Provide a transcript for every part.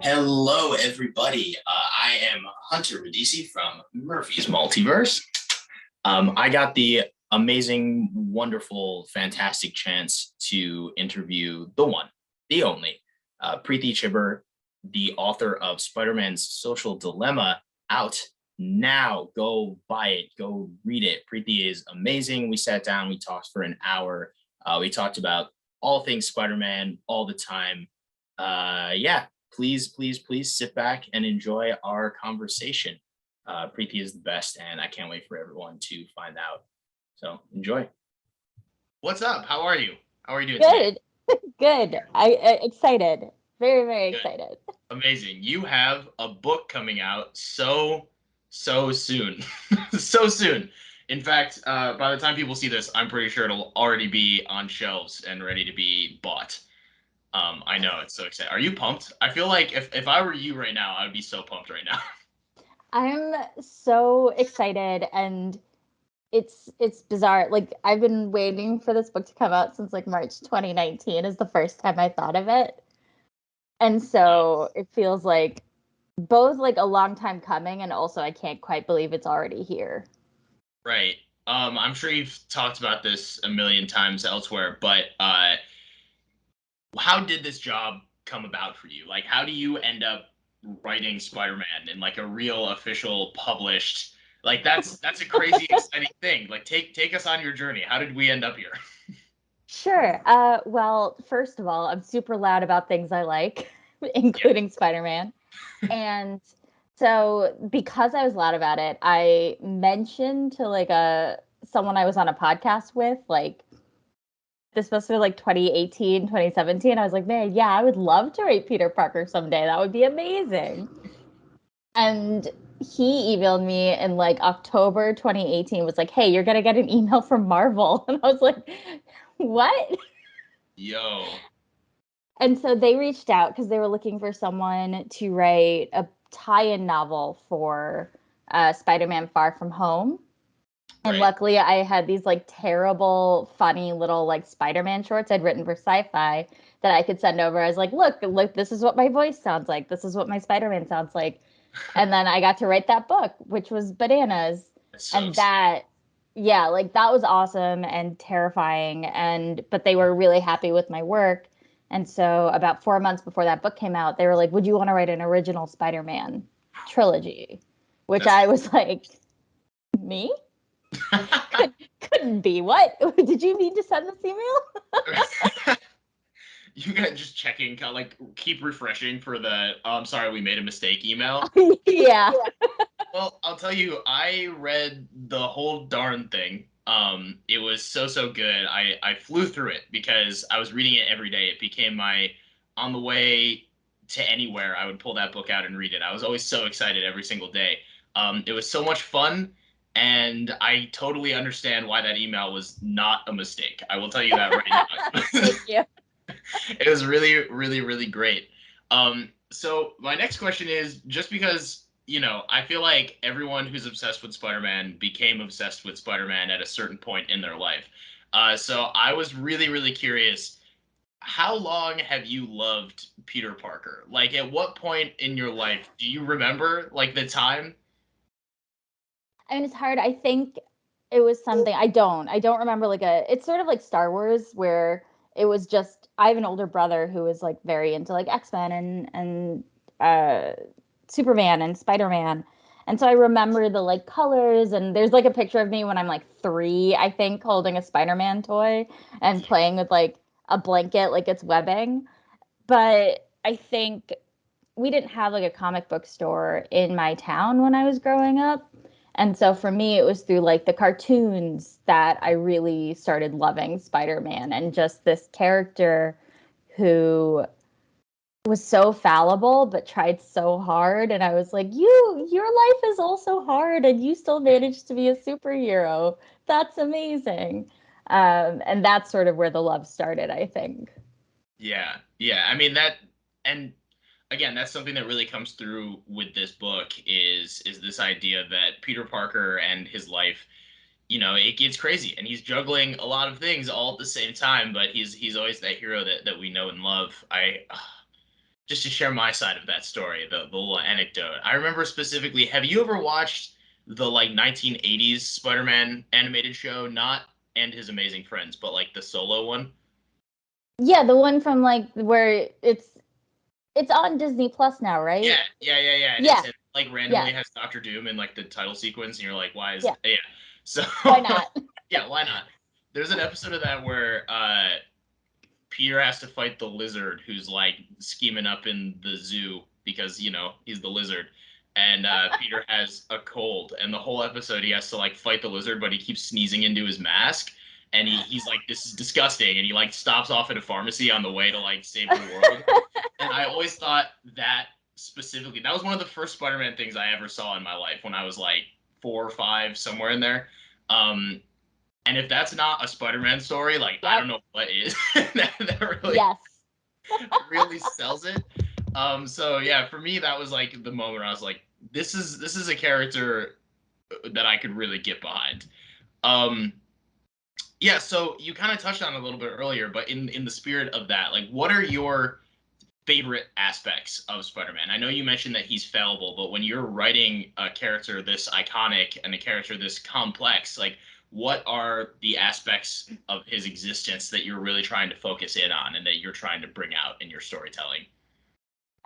Hello, everybody. I am Hunter Radesi from Murphy's Multiverse. I got the amazing, wonderful, fantastic chance to interview the one, the only, Preeti Chhibber, the author of Spider-Man's Social Dilemma, out now. Go buy it. Go read it. Preeti is amazing. We sat down. We talked for an hour. We talked about all things Spider-Man all the time. Yeah, please sit back and enjoy our conversation. Preeti is the best, and I can't wait for everyone to find out. So enjoy. What's up? How are you? How are you doing today? Good, good. I excited. Very, very Good. excited. Amazing. You have a book coming out so soon. So soon. In fact, by the time people see this, I'm pretty sure it'll already be on shelves and ready to be bought. I know it's so exciting. Are you pumped? I feel like if I were you right now, I would be so pumped right now. I'm so excited and it's bizarre. Like I've been waiting for this book to come out since like March 2019 is the first time I thought of it. And so it feels like both like a long time coming and also I can't quite believe it's already here. Right. I'm sure you've talked about this a million times elsewhere, but how did this job come about for you? Like, how do you end up writing Spider-Man in like a real official published? Like, that's a crazy exciting thing. Like, take us on your journey. How did we end up here? Sure. Well, first of all, I'm super loud about things I like, Yeah. including Spider-Man. And so because I was loud about it, I mentioned to like a someone I was on a podcast with, like this must have been like 2018, 2017. I was like, man, yeah, I would love to rate Peter Parker someday. That would be amazing. And he emailed me in like October 2018, was like, hey, you're gonna get an email from Marvel. And I was like, what? Yo. And so they reached out because they were looking for someone to write a tie-in novel for Spider-Man Far From Home. And Right. luckily, I had these like terrible, funny little like Spider-Man shorts I'd written for Sci-Fi that I could send over. I was like, look, this is what my voice sounds like. This is what my Spider-Man sounds like. And then I got to write that book, which was bananas. That's so And exciting. that, yeah, like that was awesome and terrifying. And but they were really happy with my work. And so about 4 months before that book came out, they were like, "Would you want to write an original Spider-Man trilogy?" Which That's I was like, "Me? Couldn't be. What? Did you mean to send this email?" You got just checking, kind of like keep refreshing for the oh, I'm sorry we made a mistake email. Yeah. Well, I'll tell you, I read the whole darn thing. It was so good. I flew through it because I was reading it every day. It became my on the way to anywhere, I would pull that book out and read it. I was always so excited every single day. It was so much fun, and I totally understand why that email was not a mistake. I will tell you that right now. Thank you. It was really great. So my next question is just because I feel like everyone who's obsessed with Spider-Man became obsessed with Spider-Man at a certain point in their life. So I was really curious. How long have you loved Peter Parker? Like, at what point in your life do you remember like the time? I mean, it's hard. I think it was something I don't remember like a it's sort of like Star Wars where it was just I have an older brother who is like very into like X-Men and uh Superman and Spider-Man. And so I remember the like colors and there's like a picture of me when I'm like 3, I think, holding a Spider-Man toy and playing with like a blanket like it's webbing. But I think we didn't have like a comic book store in my town when I was growing up. And so for me, it was through like the cartoons that I really started loving Spider-Man and just this character who was so fallible but tried so hard. And I was like, your life is also hard and you still managed to be a superhero. That's amazing. And that's sort of where the love started, I think. Yeah. I mean that, and again, that's something that really comes through with this book is this idea that Peter Parker and his life, it gets crazy and he's juggling a lot of things all at the same time, but he's always that hero that we know and love. just to share my side of that story, the little anecdote. I remember specifically, have you ever watched the like 1980s Spider-Man animated show? Not And His Amazing Friends, but like the solo one. Yeah, the one from like where it's on Disney Plus now, Yeah, right? yeah. It is. Yeah, And like yeah, randomly has Doctor Doom in like the title sequence, and you're like, why is yeah. it? Yeah. So Why not? yeah, why not? There's an episode of that where Peter has to fight the lizard who's like scheming up in the zoo because he's the lizard, and Peter has a cold, and the whole episode he has to like fight the lizard, but he keeps sneezing into his mask, and he's like, this is disgusting, and he like stops off at a pharmacy on the way to like save the world. And I always thought that specifically, that was one of the first Spider-Man things I ever saw in my life when I was like 4 or 5, somewhere in there. Um, and if that's not a Spider-Man story, like I Yep. don't know what is. that really Yes. really sells it. So yeah, for me that was like the moment where I was like, this is a character that I could really get behind. Um, yeah, so you kind of touched on it a little bit earlier, but in the spirit of that, like what are your favorite aspects of Spider-Man? I know you mentioned that he's fallible, but when you're writing a character this iconic and a character this complex, like what are the aspects of his existence that you're really trying to focus in on and that you're trying to bring out in your storytelling?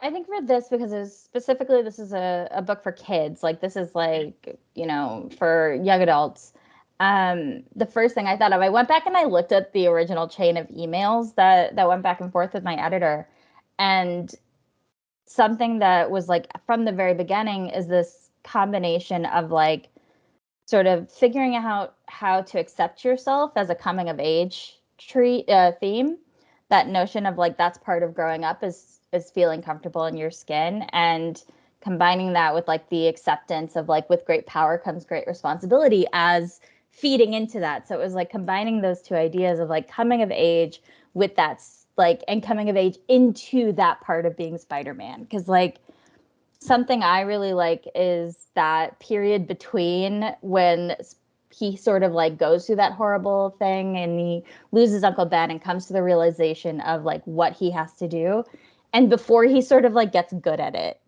I think for this, because it's specifically this is a book for kids, like this is like, for young adults. The first thing I thought of, I went back and I looked at the original chain of emails that went back and forth with my editor. And something that was like from the very beginning is this combination of like sort of figuring out how to accept yourself as a coming of age theme. That notion of like that's part of growing up is feeling comfortable in your skin, and combining that with like the acceptance of like with great power comes great responsibility as feeding into that. So it was like combining those two ideas of like coming of age with that like and coming of age into that part of being Spider-Man, because like something I really like is that period between when he sort of like goes through that horrible thing and he loses Uncle Ben and comes to the realization of like what he has to do, and before he sort of like gets good at it.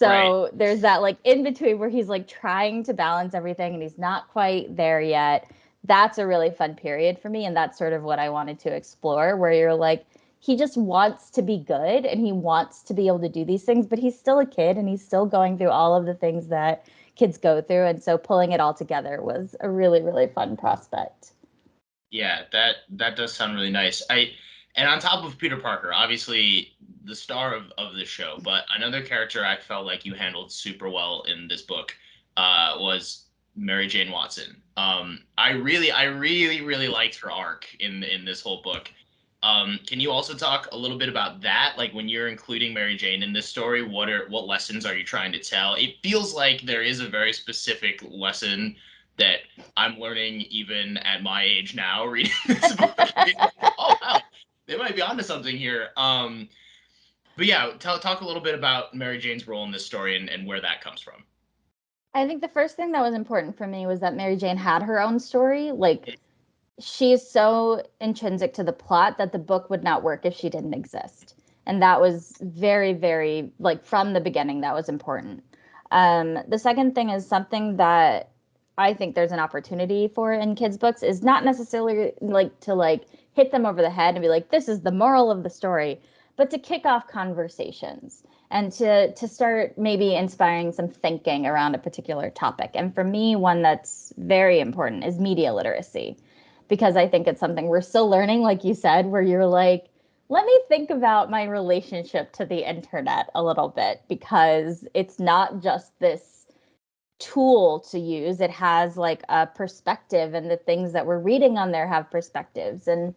Right. So there's that like in between where he's like trying to balance everything and he's not quite there yet. That's a really fun period for me. And that's sort of what I wanted to explore, where you're like, he just wants to be good and he wants to be able to do these things, but he's still a kid and he's still going through all of the things that kids go through. And so pulling it all together was a really, really fun prospect. Yeah, that does sound really nice. And on top of Peter Parker, obviously the star of the show, but another character I felt like you handled super well in this book was Mary Jane Watson. I really liked her arc in this whole book. Can you also talk a little bit about that? Like when you're including Mary Jane in this story, what lessons are you trying to tell? It feels like there is a very specific lesson that I'm learning even at my age now, reading this book. Being like, oh wow, they might be onto something here. But yeah, talk a little bit about Mary Jane's role in this story and where that comes from. I think the first thing that was important for me was that Mary Jane had her own story. Like, she's so intrinsic to the plot that the book would not work if she didn't exist. And that was very, very, like, from the beginning, that was important. The second thing is something that I think there's an opportunity for in kids' books is not necessarily like to like hit them over the head and be like, this is the moral of the story, but to kick off conversations and to start maybe inspiring some thinking around a particular topic. And for me, one that's very important is media literacy, because I think it's something we're still learning, like you said, where you're like, let me think about my relationship to the internet a little bit, because it's not just this tool to use. It has like a perspective, and the things that we're reading on there have perspectives. And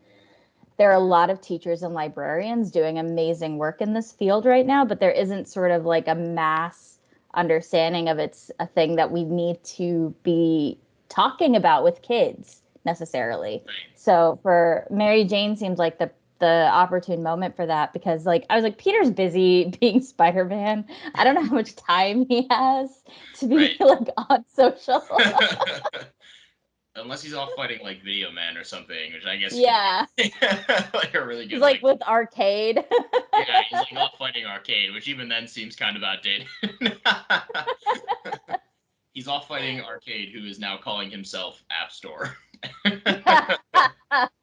there are a lot of teachers and librarians doing amazing work in this field right now, but there isn't sort of like a mass understanding of it's a thing that we need to be talking about with kids necessarily. So for Mary Jane seems like the opportune moment for that, because like I was like, Peter's busy being Spider-Man. I don't know how much time he has to be Right. like on social. Unless he's off fighting like Video Man or something, which I guess could Yeah. be like a really He's good like like with arcade. yeah, Yeah, he's like off fighting Arcade, which even then seems kind of outdated. He's off fighting Arcade, who is now calling himself App Store.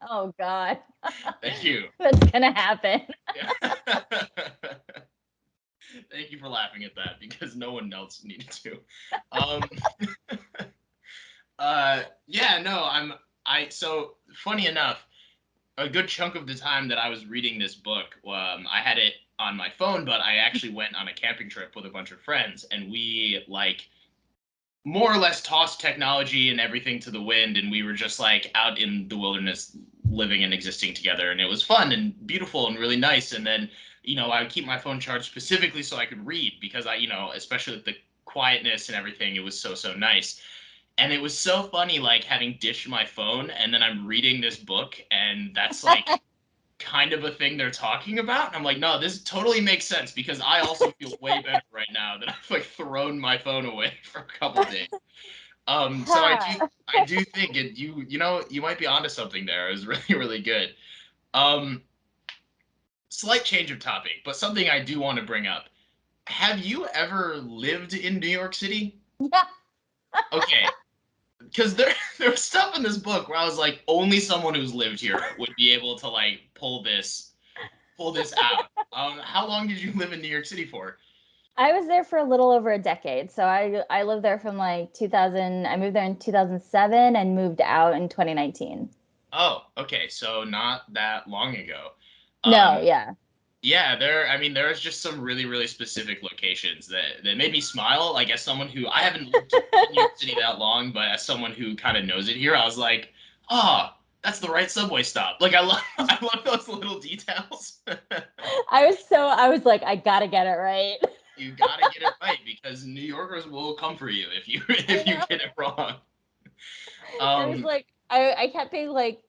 Oh God. Thank you. That's gonna happen. Yeah. Thank you for laughing at that because no one else needed to. Um, yeah, no, so funny enough, a good chunk of the time that I was reading this book, I had it on my phone, but I actually went on a camping trip with a bunch of friends, and we like more or less tossed technology and everything to the wind, and we were just like out in the wilderness living and existing together, and it was fun and beautiful and really nice. And then, I would keep my phone charged specifically so I could read because especially with the quietness and everything, it was so nice. And it was so funny, like having ditched my phone and then I'm reading this book, and that's like kind of a thing they're talking about. And I'm like, no, this totally makes sense because I also feel way better right now that I've like thrown my phone away for a couple days. So I do think you might be onto something there. It was really good. Um, Slight change of topic, but something I do want to bring up. Have you ever lived in New York City? Yeah. Okay, because there was stuff in this book where I was like, only someone who's lived here would be able to like pull this out. How long did you live in New York City for? I was there for a little over a decade. So I lived there from like 2000. I moved there in 2007 and moved out in 2019. Oh, okay, so not that long ago. No, Um, yeah. yeah, there's just some really specific locations that made me smile. Like as someone who I haven't lived in New York City that long, but as someone who kind of knows it here, I was like, oh, that's the right subway stop. Like I love those little details. I was like, I gotta get it right. You gotta get it right because New Yorkers will come for you if you I if you know. get it wrong. There was Um, like I kept being like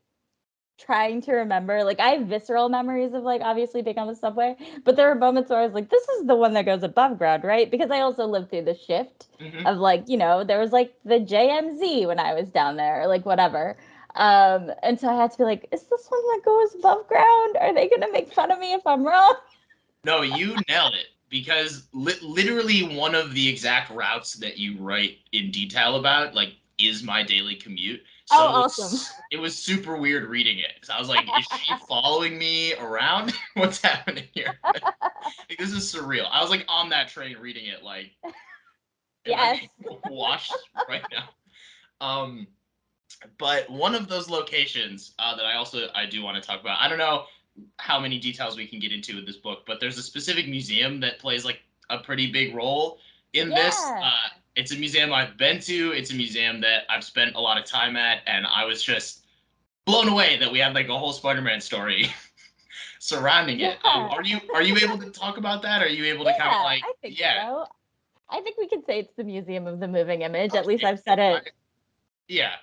trying to remember. Like I have visceral memories of like obviously being on the subway, but there were moments where I was like, this is the one that goes above ground, right? Because I also lived through the shift mhm. of like, there was like the JMZ when I was down there, or like whatever. And so I had to be like, is this one that goes above ground? Are they gonna make fun of me if I'm wrong? No, you nailed it because literally one of the exact routes that you write in detail about, like, is my daily commute. Oh, So awesome. it was super weird reading it. So I was like, is she following me around? What's happening here? Like, this is surreal. I was like on that train reading it, like, am I Yes. being watched right now? Um, but one of those locations that I do want to talk about. I don't know how many details we can get into with this book, but there's a specific museum that plays like a pretty big role in this. Yeah. It's a museum I've been to. It's a museum that I've spent a lot of time at, and I was just blown away that we had like a whole Spider-Man story surrounding it. Yeah. Are you able to talk about that? Are you able to kind of Yeah, like I think yeah? so. I think we could say it's the Museum of the Moving Image. At least Okay. I've said it. Yeah.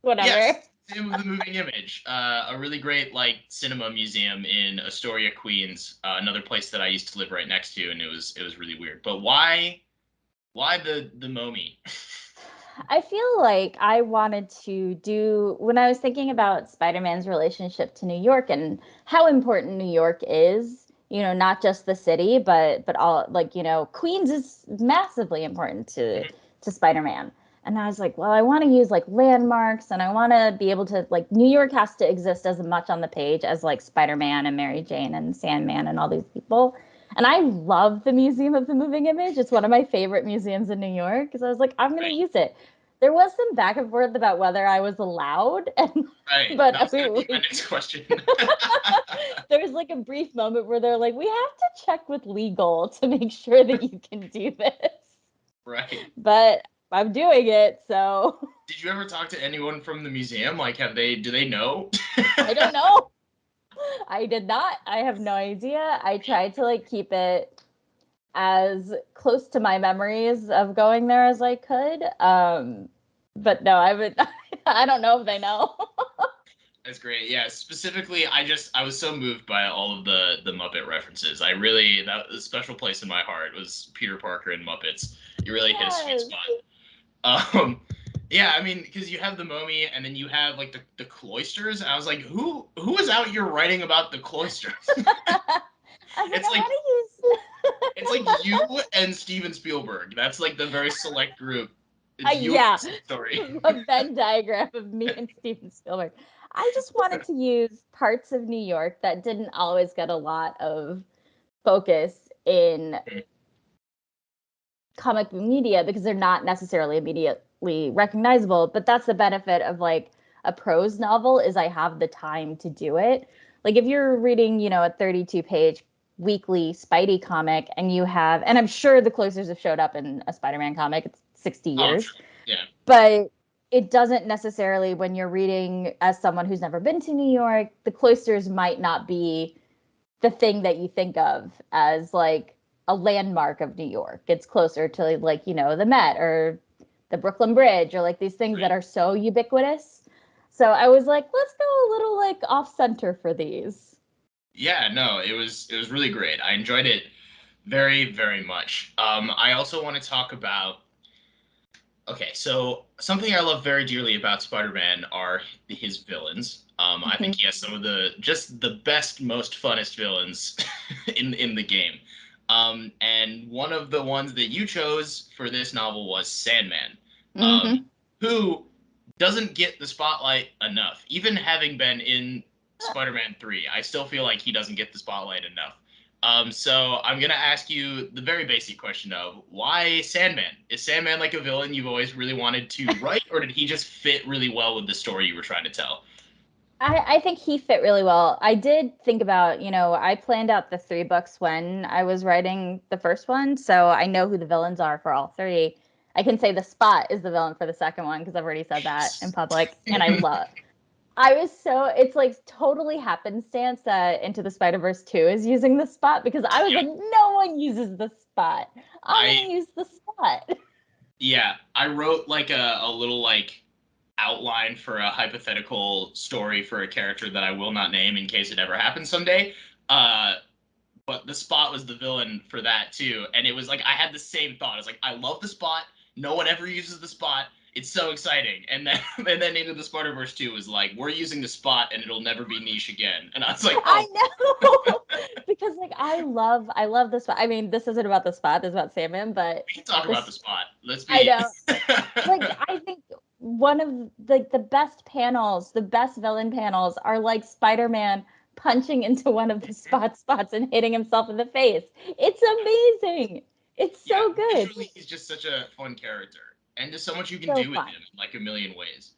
Whatever. Yes, Museum of the Moving Image, a really great like cinema museum in Astoria, Queens. Another place that I used to live right next to, and it was really weird. But why the Momi? I feel like I wanted to do when I was thinking about Spider-Man's relationship to New York and how important New York is, not just the city, but all like, Queens is massively important to Spider-Man. And I was like, well, I want to use like landmarks and I want to be able to like New York has to exist as much on the page as like Spider-Man and Mary Jane and Sandman and all these people. And I love the Museum of the Moving Image. It's one of my favorite museums in New York because I was like, I'm going to Right, use it. There was some back and forth about whether I was allowed, and right. but That was gonna be my we next question. there was like a brief moment where they're like, we have to check with legal to make sure that you can do this. Right. But I'm doing it, so Did you ever talk to anyone from the museum? Like, do they know? I don't know. I did not. I have no idea. I tried to like keep it as close to my memories of going there as I could. But no, I would. I don't know if they know. That's great. Yeah, specifically, I was so moved by all of the Muppet references. I really that a special place in my heart was Peter Parker and Muppets. You really hit a sweet Yes. spot. Um, yeah, I mean, because you have the Momi, and then you have like the cloisters. And I was like, who is out here writing about the cloisters? I was like, It's I like want it's like you and Steven Spielberg. That's like the very select group. It's to use. you and Yeah, the story. a Venn diagram of me and Steven Spielberg. I just wanted to use parts of New York that didn't always get a lot of focus in comic media because they're not necessarily immediately recognizable. But that's the benefit of like a prose novel is I have the time to do it. Like if you're reading, a 32-page weekly Spidey comic and you have, and I'm sure the closers have showed up in a Spider-Man comic. It's 60 Oh, years, sure. Yeah. but it doesn't necessarily when you're reading as someone who's never been to New York, the cloisters might not be the thing that you think of as like a landmark of New York. It's closer to like, the Met or the Brooklyn Bridge or like these things Right. that are so ubiquitous. So I was like, let's go a little like off center for these. Yeah, no, it was really great. I enjoyed it very, very much. I also want to talk about okay, so something I love very dearly about Spider-Man are his villains. I think he has some of the just the best, most funnest villains in the game. And one of the ones that you chose for this novel was Sandman, Mm-hmm. who doesn't get the spotlight enough. Even having been in Spider-Man 3, I still feel like he doesn't get the spotlight enough. So I'm gonna ask you the very basic question of why Sandman? Is Sandman like a villain you've always really wanted to write, or did he just fit really well with the story you were trying to tell? I think he fit really well. I did think about, I planned out the 3 books when I was writing the first one, so I know who the villains are for all 3. I can say the Spot is the villain for the second one because I've already said that in public, and I was so it's like totally happenstance that Into the Spider-Verse 2 is using the Spot because I was Yeah, like, no one uses the Spot. I'm I gonna use the Spot. yeah, I wrote like a little like outline for a hypothetical story for a character that I will not name in case it ever happens someday. Uh, but the Spot was the villain for that too, and it was like I had the same thought. It's like I love the Spot. No one ever uses the Spot. It's so exciting. And then and then Into the Spider-Verse 2 was like, we're using the Spot and it'll never be niche again. And I was like, I oh, know because like I love the Spot. I mean, this isn't about the Spot. This is about Sandman, but we can talk about the this Spot. Let's I be know. Like I think one of like the best panels, the best villain panels are like Spider-Man punching into one of the spots and hitting himself in the face. It's amazing. It's Yeah, so good. visually he's just such a fun character. And there's so much you can So do with fun. him in like a million ways.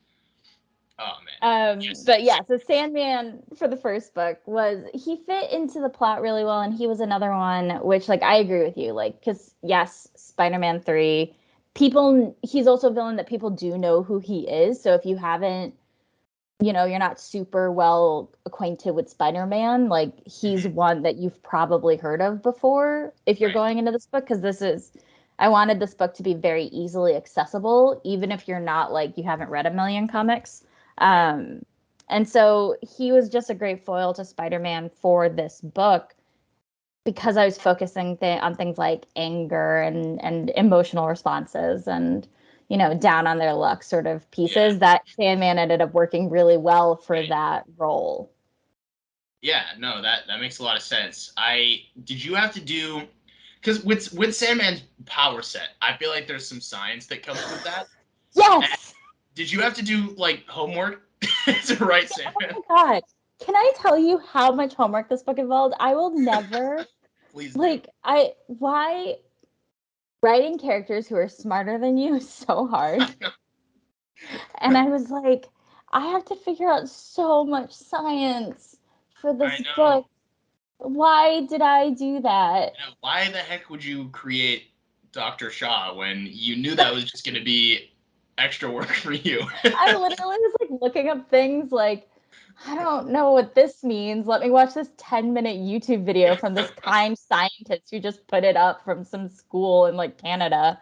Oh man. Yes. But yeah, so Sandman for the first book was he fit into the plot really well, and he was another one which like I agree with you, like because yes, Spider-Man 3, he's also a villain that people do know who he is. So if you haven't, you're not super well acquainted with Spider-Man, like he's Mhm. one that you've probably heard of before if you're Right. going into this book, because I wanted this book to be very easily accessible, even if you're not like you haven't read a million comics. Right. Um, and so he was just a great foil to Spider-Man for this book because I was focusing on things like anger and emotional responses and down on their luck sort of Yeah. pieces that Sandman ended up working really well for Right. that role. Yeah, no, that makes a lot of sense. I did you have to do because with Sandman's power set, I feel like there's some science that comes with that. And Yes. did you have to do like homework to write Oh Sandman? my God. Can I tell you how much homework this book involved? I will never Please do. like I why writing characters who are smarter than you is so hard. And I was like, I have to figure out so much science for I this know. book. Why did I do that? You know, why the heck would you create Dr. Shaw when you knew that was just going to be extra work for you? I literally was like looking up things like, I don't know what this means. Let me watch this 10-minute YouTube video from this kind scientist who just put it up from some school in like Canada.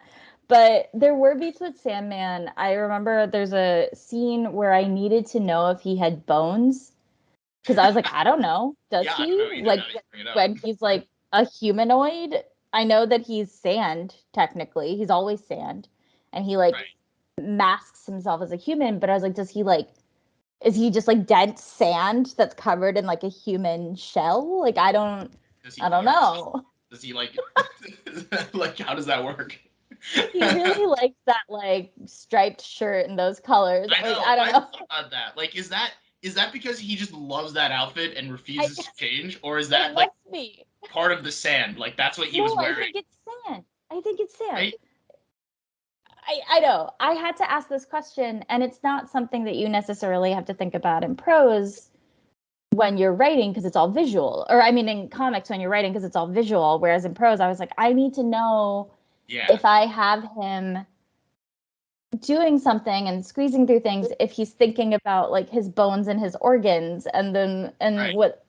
But there were beats with Sandman. I remember there's a scene where I needed to know if he had bones because I was like, I don't know. Does Yeah, I don't he? know either. Like Now that you bring it up. when he's like a humanoid, I know that he's sand technically. He's always sand. And he like Right. masks himself as a human, but I was like, is he just like dense sand that's covered in like a human shell? Like I don't Does he I don't fart? know. Does he like like how does that work? He really likes that like striped shirt and those colors. I Like, know. I don't I know. thought about that. Like, is that because he just loves that outfit and I refuses to guess change, or is it that like must be. part of the sand? Like that's what he was No, I wearing, think it's sand. I think it's sand. right? I know. I had to ask this question, and it's not something that you necessarily have to think about in prose when you're writing because it's all visual. Or I mean in comics when you're writing because it's all visual. Whereas in prose, I was like, I need to know Yeah, if I have him doing something and squeezing through things, if he's thinking about like his bones and his organs and then and right. what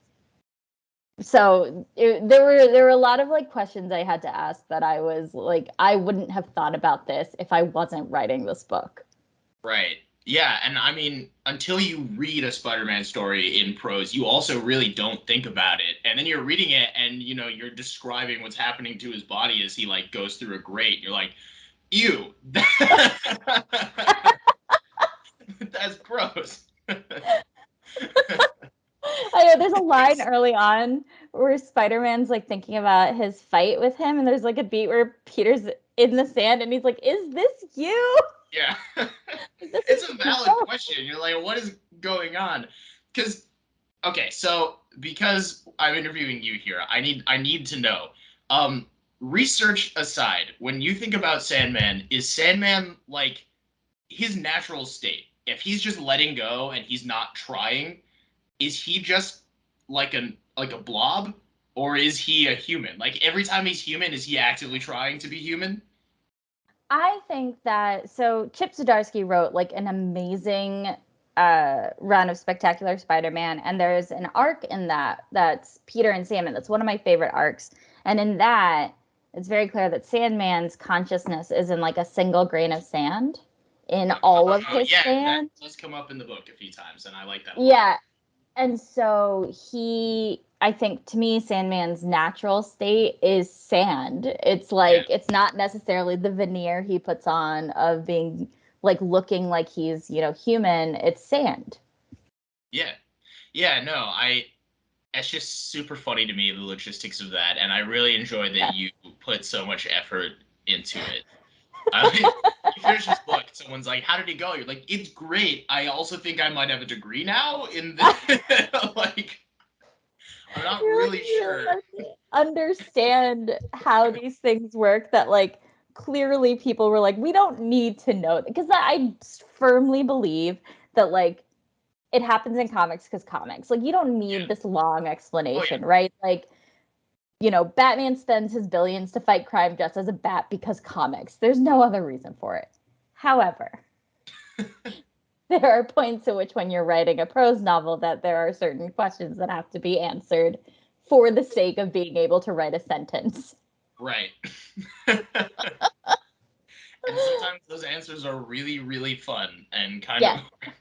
there were a lot of like questions I had to ask that I was like I wouldn't have thought about this if I wasn't writing this book. Right. Yeah, and I mean, until you read a Spider-Man story in prose, you also really don't think about it. And then you're reading it and you're describing what's happening to his body as he like goes through a grate. You're like, ew. That's gross. I know there's a line early on where Spider-Man's like thinking about his fight with him, and there's like a beat where Peter's in the sand and he's like, "Is this you? Yeah. This It's is a valid gross." question. You're like, what is going on? Because okay, so because I'm interviewing you here, I need to know. Research aside, when you think about Sandman, is Sandman like his natural state? If he's just letting go and he's not trying, is he just like a blob, or is he a human? Like every time he's human, is he actively trying to be human? I think that so Chip Zdarsky wrote like an amazing run of Spectacular Spider-Man, and there's an arc in that that's Peter and Sandman. That's one of my favorite arcs, and in that it's very clear that Sandman's consciousness is in like a single grain of sand in all of his Yeah, that sand. does come up in the book a few times, and I like that a lot. Yeah, and so I think to me, Sandman's natural state is sand. It's Yeah, like, it's not necessarily the veneer he puts on of being like looking like he's, human. It's sand. yeah, yeah. No, I it's just super funny to me the logistics of that, and I really enjoy that Yeah. you put so much effort into it. I mean, you finish this book, someone's like, "How did it go?" You're like, "It's great. I also think I might have a degree now in this." Like, I'm not You're like, really you really sure. have to understand how these things work that like clearly people were like, we don't need to know because I firmly believe that like it happens in comics because comics like you don't Yeah. need this long Oh yeah. explanation, right? Like, Batman spends his billions to fight crime just as a bat because comics. There's no other reason for it. However, there are points at which when you're writing a prose novel that there are certain questions that have to be answered for the sake of being able to write a sentence. Right. And sometimes those answers are really, really fun and kind of Yes.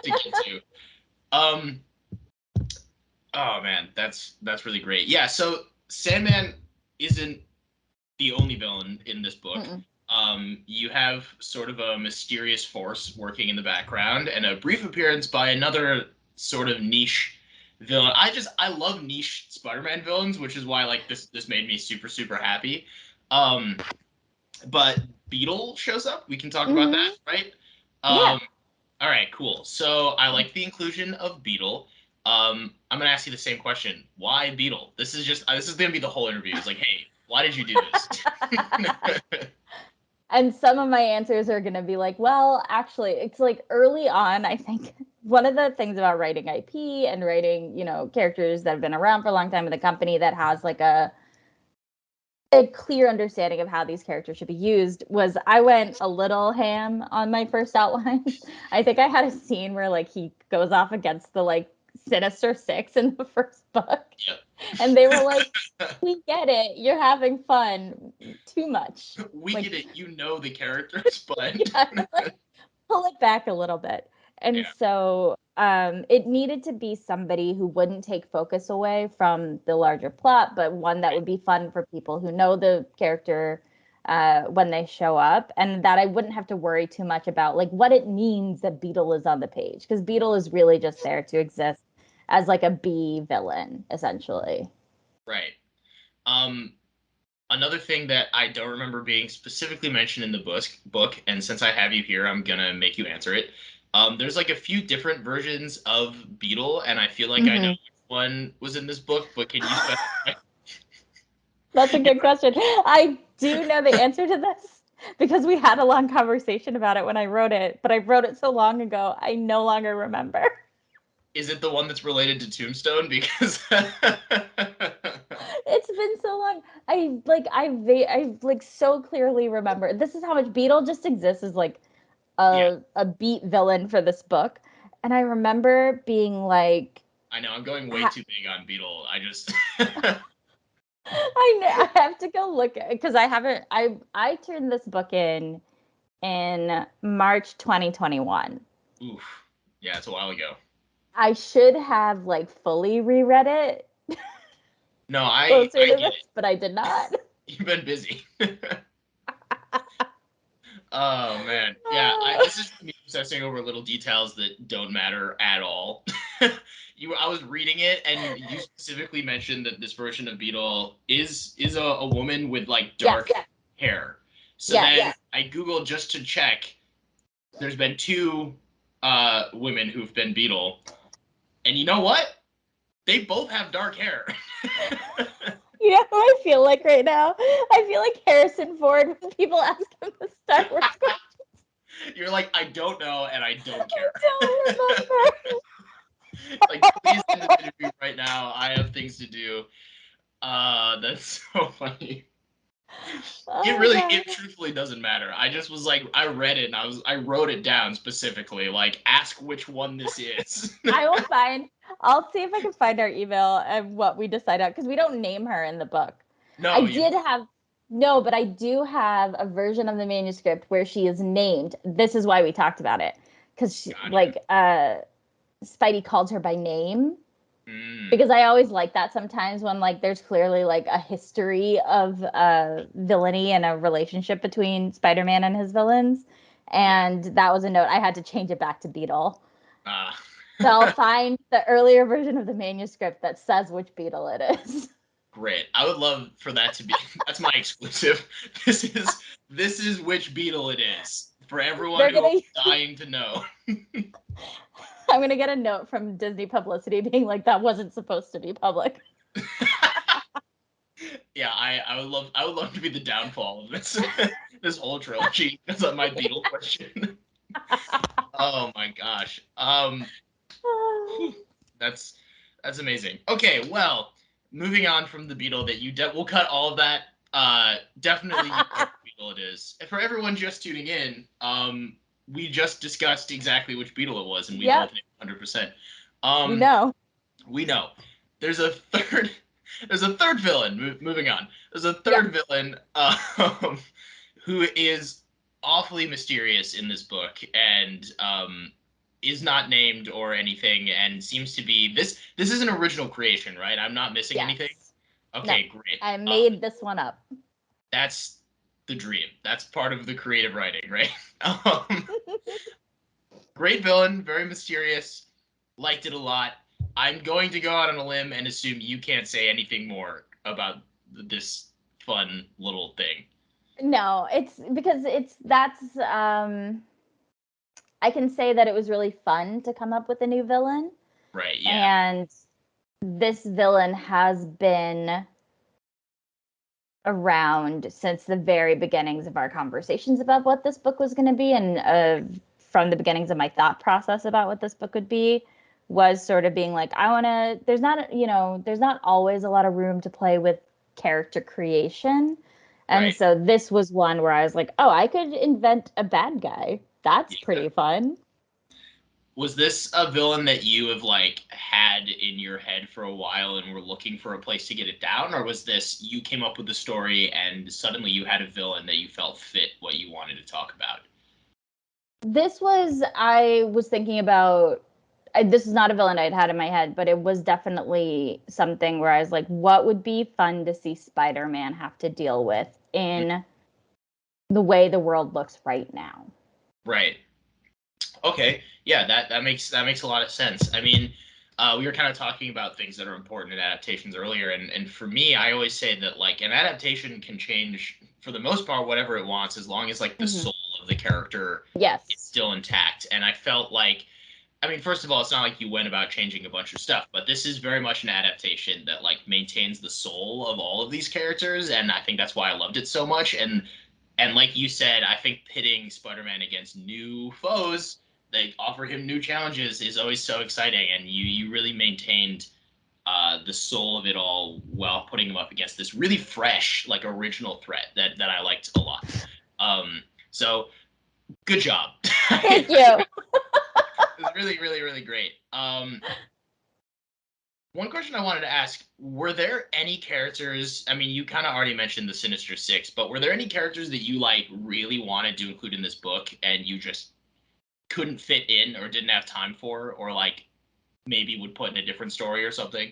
to get to. Um, oh man, that's really great. Yeah, so Sandman isn't the only villain in this book. Mm-mm. You have sort of a mysterious force working in the background, and a brief appearance by another sort of niche villain. I love niche Spider-Man villains, which is why like this made me super super happy. Um, but Beetle shows up. We can talk about that, Mm-hmm. right? Yeah. Um, all right, cool. So I like the inclusion of Beetle. I'm gonna ask you the same question. Why Beetle? This is gonna be the whole interview. It's like, hey, why did you do this? And some of my answers are going to be like, well, actually, it's like early on, I think one of the things about writing IP and writing, characters that have been around for a long time in the company that has like a clear understanding of how these characters should be used was I went a little ham on my first outlines. I think I had a scene where like he goes off against the like Sinister Six in the first book. And they were like, we get it. You're having fun. Too much. We Like, get it. You know the characters, but yeah, like pull it back a little bit. And yeah, so it needed to be somebody who wouldn't take focus away from the larger plot, but one that would be fun for people who know the character when they show up, and that I wouldn't have to worry too much about like what it means that Beetle is on the page, because Beetle is really just there to exist as like a B villain, essentially. right. Um, Another thing that I don't remember being specifically mentioned in the book, and since I have you here, I'm gonna make you answer it. There's like a few different versions of Beetle, and I feel like I know Hmm. which one was in this book, but can you specify? That's a good question. I do know the answer to this because we had a long conversation about it when I wrote it, but I wrote it so long ago, I no longer remember. Is it the one that's related to Tombstone? Because It's been so long. I like so clearly remember. This is how much Beetle just exists as like yeah, a beat villain for this book. And I remember being like, I know I'm going way ha- too big on Beetle. I just I know I have to go look at because I haven't. I turned this book in March 2021. oof, yeah, it's a while ago. I should have like fully reread it No, I closer to get this, it. but I did not. You've been busy. Oh man, yeah. This is me obsessing over little details that don't matter at all. I was reading it, and you specifically mentioned that this version of Beetle is a woman with like Yes, dark hair. So yeah, then yeah. I googled just to check. There's been two women who've been Beetle, and you know what? They both have dark hair. You know who I feel like right now? I feel like Harrison Ford when people ask him the Star Wars question. You're like, I don't know, and I don't I care. don't remember. Like, please end this interview right now. I have things to do. That's so funny. Oh It god. truthfully doesn't matter. I just was like, I read it and I wrote it down specifically, like, ask which one this is. I will find. I'll see if I can find our email and what we decide on because we don't name her in the book. I No, you did have no, but I do have a version of the manuscript where she is named. This is why we talked about it because gotcha. Spidey called her by name Mm, because I always like that sometimes when like there's clearly like a history of villainy and a relationship between Spider-Man and his villains. yeah. And that was a note. I had to change it back to Beetle. Uh, So I'll find the earlier version of the manuscript that says which Beetle it is. great. I would love for that to be that's my exclusive. This is which Beetle it is for everyone They're who will gonna be dying to know. I'm gonna get a note from Disney publicity being like that wasn't supposed to be public. Yeah, I would love to be the downfall of this this whole trilogy because of my Beetle question. Oh my gosh. Whew, that's that's amazing. Okay, well, moving on from the Beetle that we'll cut all of that. Definitely you know which Beetle it is. And for everyone just tuning in, we just discussed exactly which Beetle it was, and we Yep, both knew 100%. we Um, know. we know. There's a third. There's a third villain. Moving on. There's a Yep. third villain who is awfully mysterious in this book and is not named or anything, and seems to be this. This is an original creation, right? I'm not missing anything. Yes. No. Okay, great. I made this one up. That's the dream. That's part of the creative writing, right? Um, Great villain, very mysterious. Liked it a lot. I'm going to go out on a limb and assume you can't say anything more about this fun little thing. No, it's because it's that's I can say that it was really fun to come up with a new villain. Right, yeah. And this villain has been around since the very beginnings of our conversations about what this book was going to be and from the beginnings of my thought process about what this book would be was sort of being like I want to there's not always a lot of room to play with character creation, and Right. so this was one where I was like, oh, I could invent a bad guy. That's Yeah. pretty fun. Was this a villain that you have like had in your head for a while and were looking for a place to get it down, or was this you came up with the story and suddenly you had a villain that you felt fit what you wanted to talk about? This was I was thinking about this is not a villain I'd had in my head, but it was definitely something where I was like, what would be fun to see Spider-Man have to deal with in the way the world looks right now? Right. Okay. Yeah, that makes a lot of sense. I mean, We were kind of talking about things that are important in adaptations earlier, and for me, I always say that like an adaptation can change for the most part whatever it wants as long as like the Hmm. soul of the character is Yes. still intact. And I felt like, I mean, first of all, it's not like you went about changing a bunch of stuff, but this is very much an adaptation that like maintains the soul of all of these characters, and I think that's why I loved it so much. And like you said, I think pitting Spider-Man against new foes, they offer him new challenges, is always so exciting, and you really maintained the soul of it all while putting him up against this really fresh, like original threat that I liked a lot. So good job. Thank you. It was really, really, really great. One question I wanted to ask, were there any characters, I mean, you kind of already mentioned the Sinister Six, but were there any characters that you like really wanted to include in this book and you just couldn't fit in or didn't have time for, or like maybe would put in a different story or something?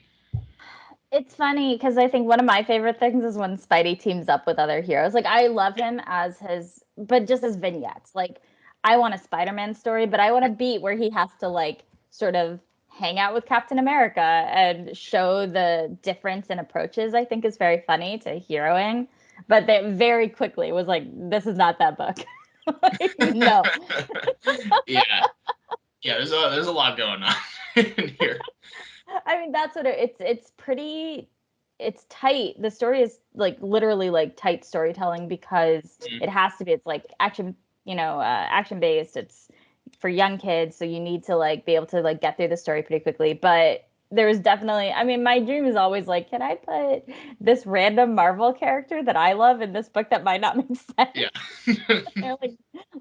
It's funny because I think one of my favorite things is when Spidey teams up with other heroes. Like I love him as his, but just as vignettes. Like I want a Spider-Man story, but I want a beat where he has to like sort of hang out with Captain America and show the difference in approaches. I think is very funny to heroing, but they very quickly was like, this is not that book. Like, no. Yeah, yeah. There's a lot going on in here. I mean, that's what it's pretty it's tight. The story is like literally like tight storytelling because Mm, it has to be. It's like action, action based. It's for young kids, so you need to like be able to like get through the story pretty quickly. But there's definitely, I mean, my dream is always like, can I put this random Marvel character that I love in this book that might not make yeah. sense?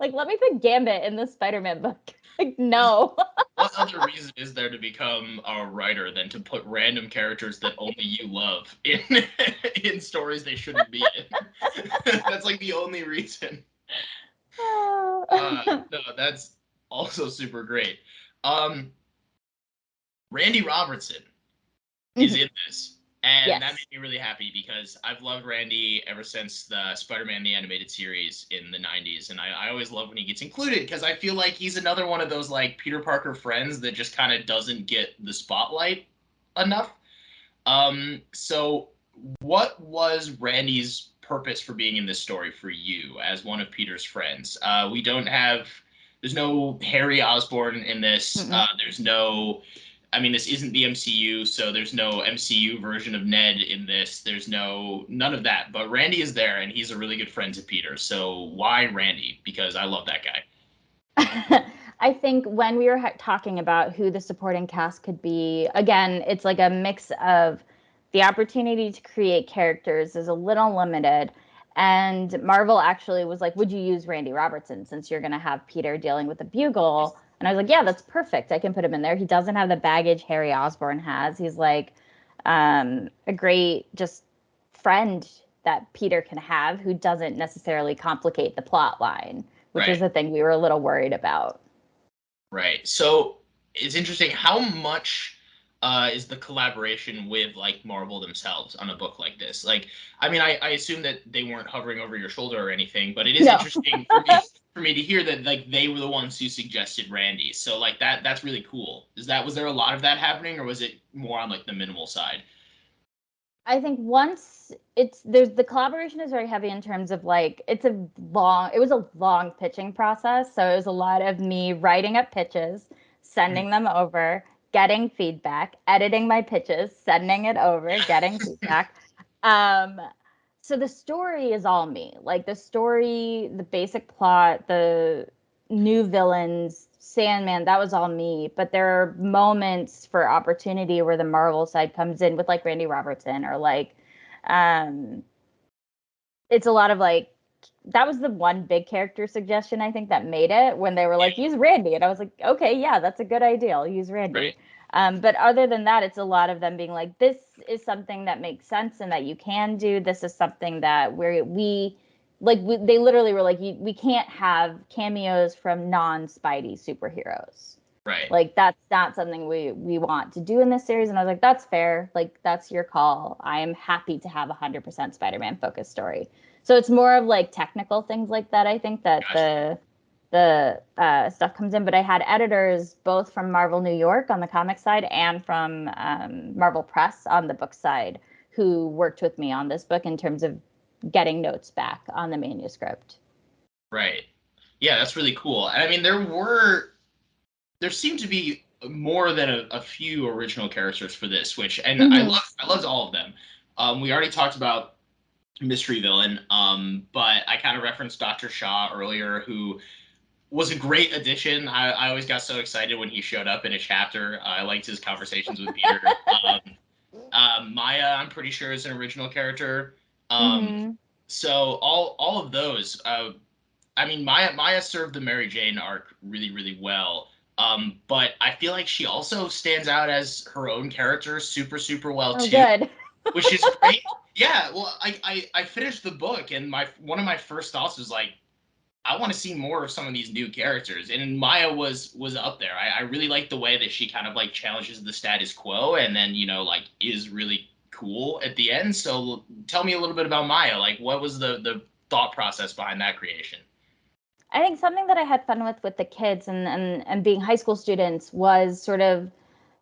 Like let me put Gambit in the Spider-Man book. Like no. What other reason is there to become a writer than to put random characters that only you love in in stories they shouldn't be in? That's like the only reason. No, that's also super great. Um, Randy Robertson is Mhm. in this, and that Yes. made me really happy because I've loved Randy ever since the Spider-Man the Animated Series in the '90s, and I always love when he gets included because I feel like he's another one of those like Peter Parker friends that just kind of doesn't get the spotlight enough. So what was Randy's purpose for being in this story for you as one of Peter's friends? We don't have, there's no Harry Osborn in this. Mm-mm. There's no, I mean, this isn't the MCU, so there's no MCU version of Ned in this. There's no, none of that. But Randy is there, and he's a really good friend to Peter. So why Randy? Because I love that guy. I think when we were talking about who the supporting cast could be, again, it's like a mix of the opportunity to create characters is a little limited. And Marvel actually was like, would you use Randy Robertson since you're going to have Peter dealing with the Bugle? And I was like, yeah, that's perfect. I can put him in there. He doesn't have the baggage Harry Osborn has. He's like a great just friend that Peter can have who doesn't necessarily complicate the plot line, which was Right. the thing we were a little worried about. Right. So it's interesting how much is the collaboration with like Marvel themselves on a book like this? Like, I mean, I assume that they weren't hovering over your shoulder or anything, but it is No. interesting for me to hear that like they were the ones who suggested Randy. So like that's really cool. Was there a lot of that happening, or was it more on like the minimal side? I think once it's there's the collaboration is very heavy in terms of like it was a long pitching process. So it was a lot of me writing up pitches, Mhm. sending them over, getting feedback, editing my pitches, sending it over, getting feedback. Um, so the story is all me. Like the story, the basic plot, the new villains, Sandman, that was all me. But there are moments for opportunity where the Marvel side comes in with like Randy Robertson or like um it's a lot of like that was the one big character suggestion I think that made it when they were Yeah. like use Randy and I was like okay yeah that's a good idea I'll use Right. Randy. But other than that it's a lot of them being like this is something that makes sense and that you can do this is something that they literally were like we can't have cameos from non-Spidey superheroes Right. like that's not something we want to do in this series and I was like that's fair like that's your call I am happy to have 100% Spider-Man focused story so it's more of like technical things like that I think that Gotcha. the stuff comes in. But I had editors both from Marvel New York on the comic side and from Marvel Press on the book side who worked with me on this book in terms of getting notes back on the manuscript. Right. Yeah, that's really cool. And I mean, there seemed to be more than a few original characters for this, which, and Mm-hmm. I loved all of them. We already talked about Mystery Villain, but I kind of referenced Dr. Shaw earlier, who was a great addition. I always got so excited when he showed up in a chapter. I liked his conversations with Peter. Maya, I'm pretty sure, is an original character. Um, Mm-hmm. so all of those. I mean, Maya served the Mary Jane arc really, really well. But I feel like she also stands out as her own character super, super well Oh, too, good. which is great. Yeah, well, I finished the book and one of my first thoughts was like, I want to see more of some of these new characters, and Maya was up there. I really like the way that she kind of like challenges the status quo, and then like is really cool at the end. So tell me a little bit about Maya. Like, what was the thought process behind that creation? I think something that I had fun with the kids and being high school students was sort of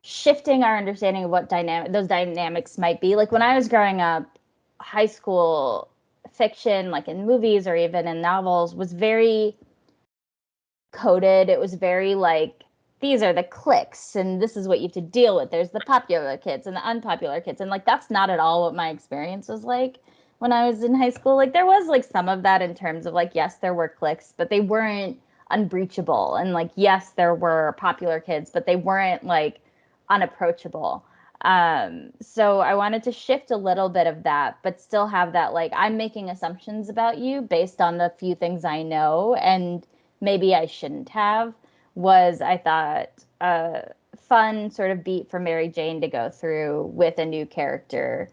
shifting our understanding of what those dynamics might be. Like when I was growing up, high school fiction, like in movies or even in novels, was very coded. It was very like these are the cliques and this is what you have to deal with. There's the popular kids and the unpopular kids. And like that's not at all what my experience was like when I was in high school. Like there was like some of that in terms of like yes, there were cliques, but they weren't unbreachable. And like yes, there were popular kids, but they weren't like unapproachable. So I wanted to shift a little bit of that, but still have that like I'm making assumptions about you based on the few things I know and maybe I shouldn't have was I thought a fun sort of beat for Mary Jane to go through with a new character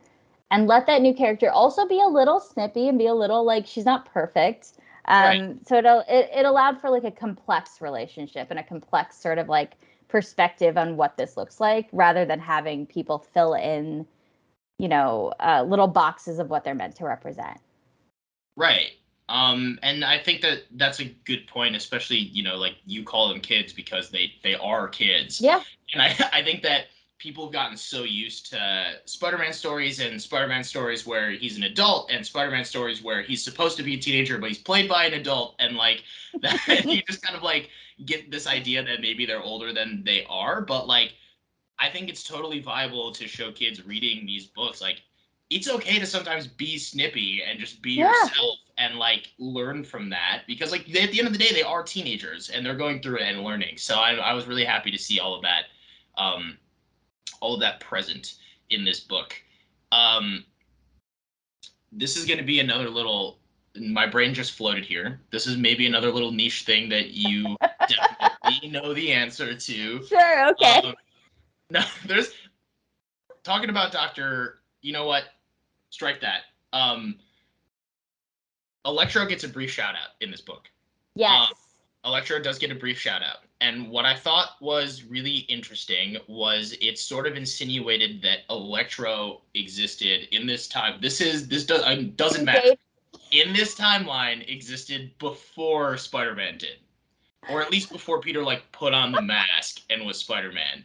and let that new character also be a little snippy and be a little like she's not perfect. Right. So it allowed for like a complex relationship and a complex sort of like perspective on what this looks like rather than having people fill in, little boxes of what they're meant to represent. Right. And I think that that's a good point, especially, like you call them kids because they are kids. Yeah. And I think that people have gotten so used to Spider-Man stories and Spider-Man stories where he's an adult and Spider-Man stories where he's supposed to be a teenager, but he's played by an adult. And like that, you just kind of like get this idea that maybe they're older than they are. But like, I think it's totally viable to show kids reading these books. Like, it's okay to sometimes be snippy and just be Yeah. yourself and like learn from that because like at the end of the day they are teenagers and they're going through it and learning. So I was really happy to see um, all of that present in this book. Um, this is going to be another little. My brain just floated here. This is maybe another little niche thing that you definitely know the answer to. Sure. Okay. Um, no, there's talking about Doctor. You know what? Strike that. Um, Electro gets a brief shout out in this book. Yes. Um, Electro does get a brief shout out. And what I thought was really interesting was it sort of insinuated that Electro existed in this time. Doesn't matter. In this timeline existed before Spider-Man did. Or at least before Peter like put on the mask and was Spider-Man.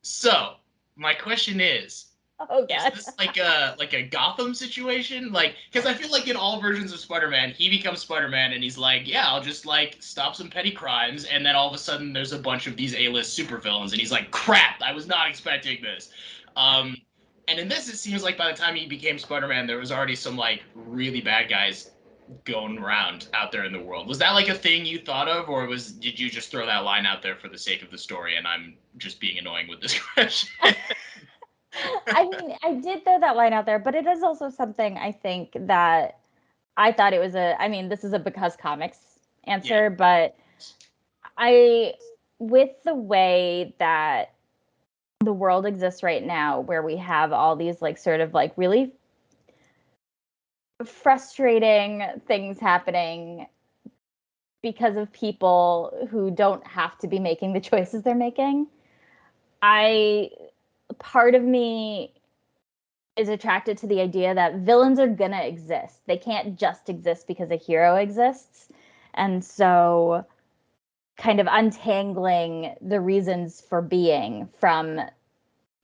So, my question Oh is god. this like a Gotham situation? Like, because I feel like in all versions of Spider-Man, he becomes Spider-Man and he's like, yeah, I'll just like stop some petty crimes, and then all of a sudden there's a bunch of these A-list supervillains, and he's like, crap, I was not expecting this. Um, and in this, it seems like by the time he became Spider-Man, there was already some like really bad guys going around out there in the world. Was that like a thing you thought of, or did you just throw that line out there for the sake of the story? And I'm just being annoying with this question. I mean, I did throw that line out there, but it is also something I think that I thought it was I mean, this is a because comics Yeah. answer, but I, with the way that the world exists right now, where we have all these like sort of like really frustrating things happening because of people who don't have to be making the choices they're making, I, part of me is attracted to the idea that villains are gonna exist. They can't just exist because a hero exists. And so kind of untangling the reasons for being from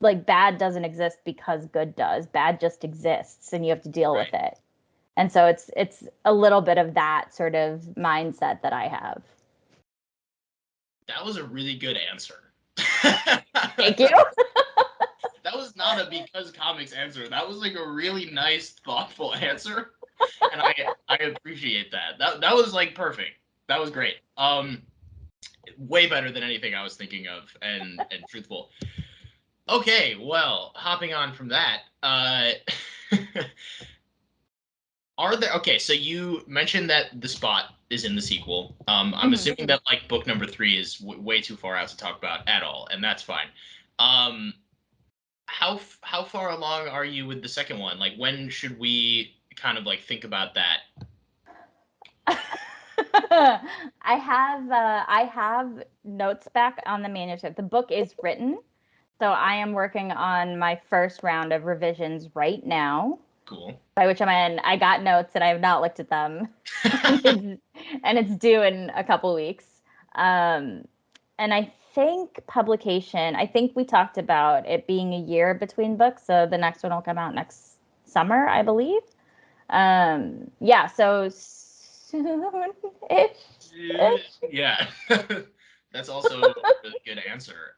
like bad doesn't exist because good does. Bad just exists and you have to deal with it. And so it's a little bit of that sort of mindset that I have. That was a really good answer. Thank you. That was not a because comics answer. That was like a really nice, thoughtful answer. And I appreciate that. That was like perfect. That was great. Way better than anything I was thinking of and truthful. Okay, well, hopping on from that, are there okay, so you mentioned that the spot is in the sequel. I'm assuming that like book number 3 is way too far out to talk about at all, and that's fine. Um, how far along are you with the second one? Like when should we kind of like think about that? I have notes back on the manuscript. The book is written, so I am working on my first round of revisions right now. Cool. By which I got notes and I have not looked at them, and it's due in a couple weeks. And I think publication. I think we talked about it being a year between books, so the next one will come out next summer, I believe. Yeah, so soon-ish. Yeah. That's also a really good answer.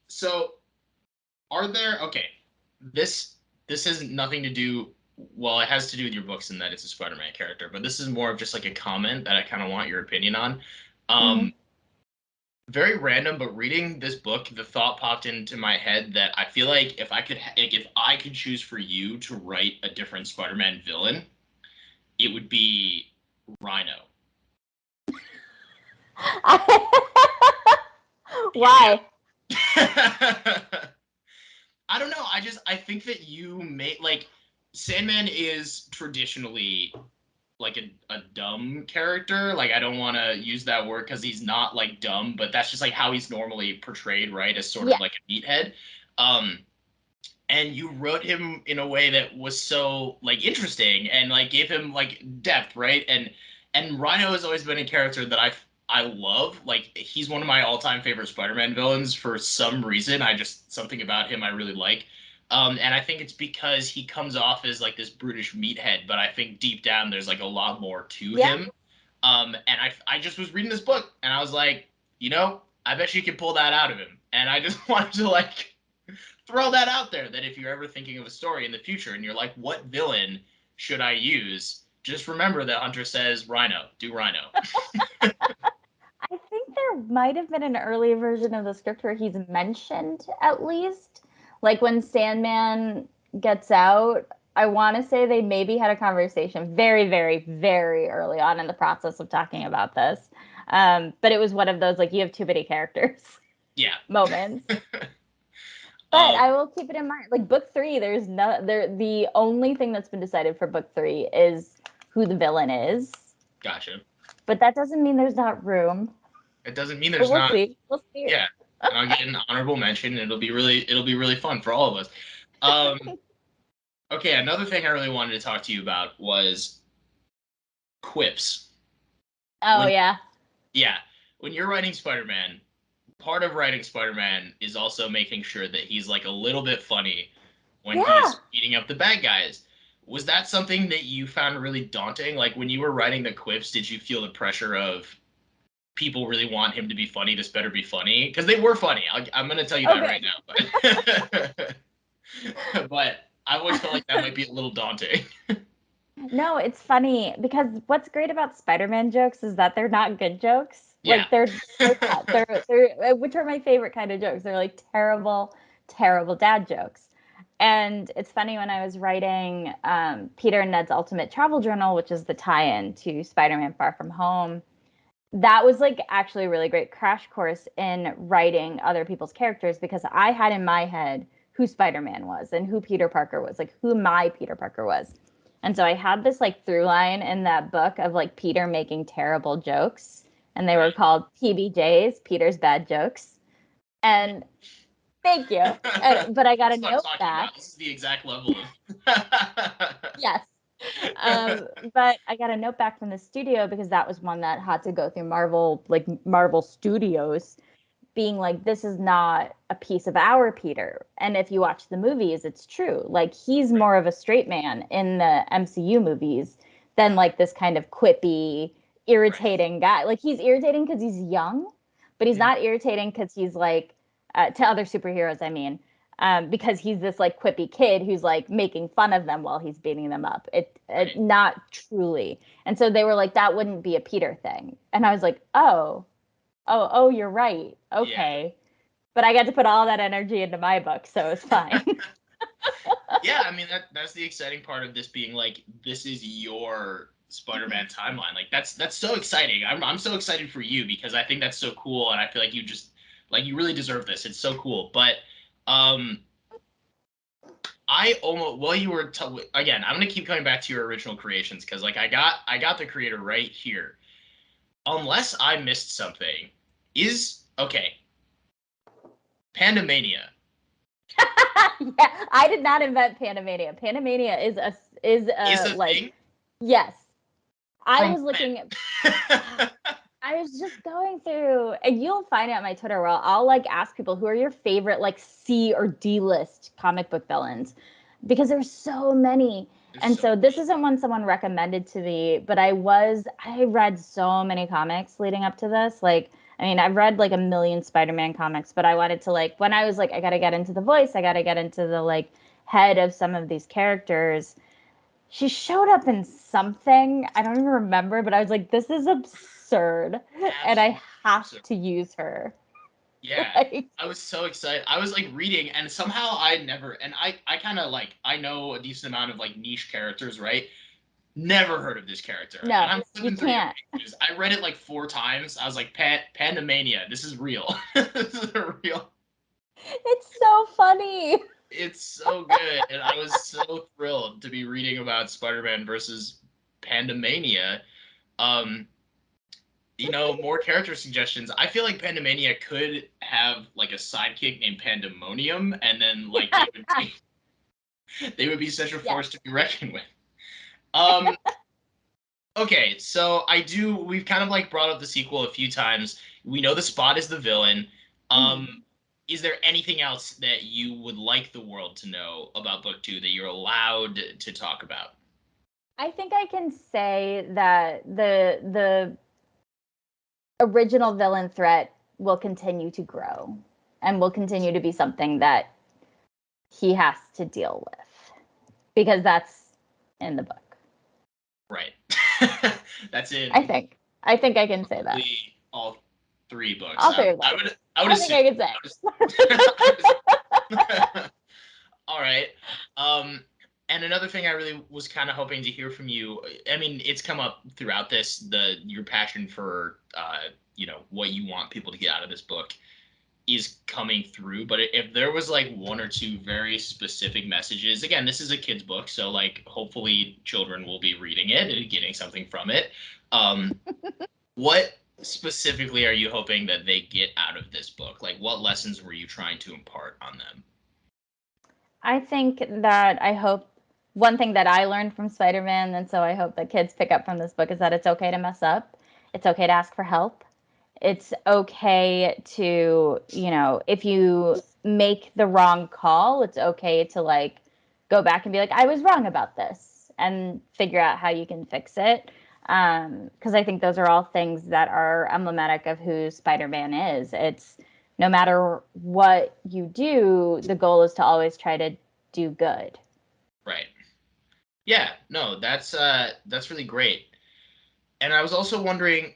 So are there okay, this has nothing to do well, it has to do with your books and that it's a Spider-Man character, but this is more of just like a comment that I kind of want your opinion on. Mhm. Very random, but reading this book, the thought popped into my head that I feel like if I could choose for you to write a different Spider-Man villain, it would be Rhino. Why? I don't know. I think that you made like Sandman is traditionally like a dumb character. Like I don't want to use that word because he's not like dumb, but that's just like how he's normally portrayed, right? As sort Yeah. of like a meathead. Um, and you wrote him in a way that was so like interesting and like gave him like depth, right? And Rhino has always been a character that I love. Like he's one of my all-time favorite Spider-Man villains for some reason. I just something about him I really like. And I think it's because he comes off as like this brutish meathead, but I think deep down there's like a lot more to Yeah. him. And I just was reading this book and I was like, I bet you could pull that out of him. And I just wanted to like throw that out there that if you're ever thinking of a story in the future and you're like, what villain should I use? Just remember that Hunter says Rhino. Do Rhino. I think there might have been an early version of the script where he's mentioned at least. Like when Sandman gets out, I want to say they maybe had a conversation very, very, very early on in the process of talking about this. But it was one of those like you have too many characters Yeah. moments. But Um, I will keep it in mind. Like book 3, there's no there. The only thing that's been decided for book 3 is who the villain is. gotcha. But that doesn't mean there's not room. It doesn't mean But there's we'll not. see. We'll see. Yeah. And I'll get an honorable mention. And it'll be really fun for all of us. Okay. Another thing I really wanted to talk to you about was quips. Oh When yeah. Yeah, when you're writing Spider-Man, part of writing Spider-Man is also making sure that he's like a little bit funny when Yeah. he's beating up the bad guys. Was that something that you found really daunting? Like when you were writing the quips, did you feel the pressure of people really want him to be funny? This better be funny because they were funny. I'm gonna tell you that right Okay. now, but I've always felt like that might be a little daunting. No, it's funny because what's great about Spider-Man jokes is that they're not good jokes. Yeah. Like they're not. They're which are my favorite kind of jokes. They're like terrible, terrible dad jokes. And it's funny when I was writing Peter and Ned's Ultimate Travel Journal, which is the tie-in to Spider-Man Far From Home. That was like actually a really great crash course in writing other people's characters because I had in my head who Spider-Man was and who Peter Parker was, like who my Peter Parker was. And so I had this like through line in that book of like Peter making terrible jokes, and they were called PBJs, Peter's bad jokes. And thank you. But I got a That's what I'm note talking back. about. This is the exact level of. Yes. But I got a note back from the studio because that was one that had to go through Marvel, like Marvel Studios, being like, this is not a piece of our Peter. And if you watch the movies, it's true. Like, he's more of a straight man in the MCU movies than like this kind of quippy, irritating guy. Like, he's irritating because he's young, but he's not irritating because he's like, to other superheroes, I mean, because he's this like quippy kid who's like making fun of them while he's beating them up. It not truly. And so they were like, that wouldn't be a Peter thing. And I was like, oh, you're right. Okay. Yeah. But I got to put all that energy into my book, so it's fine. Yeah, I mean, that's the exciting part of this being like, this is your Spider-Man timeline. Like, that's so exciting. I'm so excited for you because I think that's so cool, and I feel like you just, like, you really deserve this. It's so cool. But I almost, well, you were again, I'm gonna keep coming back to your original creations because like I got the creator right here. Unless I missed something, okay. Pandemonia. Yeah, I did not invent Pandemonia. Pandemonia is a like thing? Yes. I was looking at I was just going through, and you'll find it on my Twitter where I'll like ask people who are your favorite like C or D list comic book villains, because there's so many. And so this isn't one someone recommended to me, but I read so many comics leading up to this. Like, I mean, I've read like a million Spider-Man comics, but I wanted to like, when I was like, I got to get into the voice, I got to get into the like head of some of these characters. She showed up in something. I don't even remember, but I was like, this is absurd. Absolutely. And I have to use her. Yeah. Like, I was so excited. I was like reading, and somehow I kind of like, I know a decent amount of like niche characters, right? Never heard of this character. No, and you can't. I read it like 4 times. I was like, Pandemonia, this is real. This is real. It's so funny. It's so good. And I was so thrilled to be reading about Spider-Man versus Pandemonia. You know, more character suggestions. I feel like Pandemonia could have like a sidekick named Pandemonium, and then like they would be such a force to be reckoned with. Okay, so we've kind of like brought up the sequel a few times. We know the Spot is the villain. Is there anything else that you would like the world to know about book 2 that you're allowed to talk about? I think I can say that the original villain threat will continue to grow and will continue to be something that he has to deal with, because that's in the book. Right. That's it. I think I can say that. All 3 books. All 3 of them. I would think I can say. All right. And another thing I really was kind of hoping to hear from you. I mean, it's come up throughout this, your passion for you know, what you want people to get out of this book is coming through. But if there was like 1 or 2 very specific messages, again, this is a kid's book, so like hopefully children will be reading it and getting something from it. What specifically are you hoping that they get out of this book? Like, what lessons were you trying to impart on them? I think that I hope one thing that I learned from Spider-Man, and so I hope that kids pick up from this book, is that it's okay to mess up. It's okay to ask for help. It's okay to, you know, if you make the wrong call, it's okay to like go back and be like, I was wrong about this, and figure out how you can fix it. Because I think those are all things that are emblematic of who Spider-Man is. It's no matter what you do, the goal is to always try to do good. Right. Yeah, no, that's really great. And I was also wondering,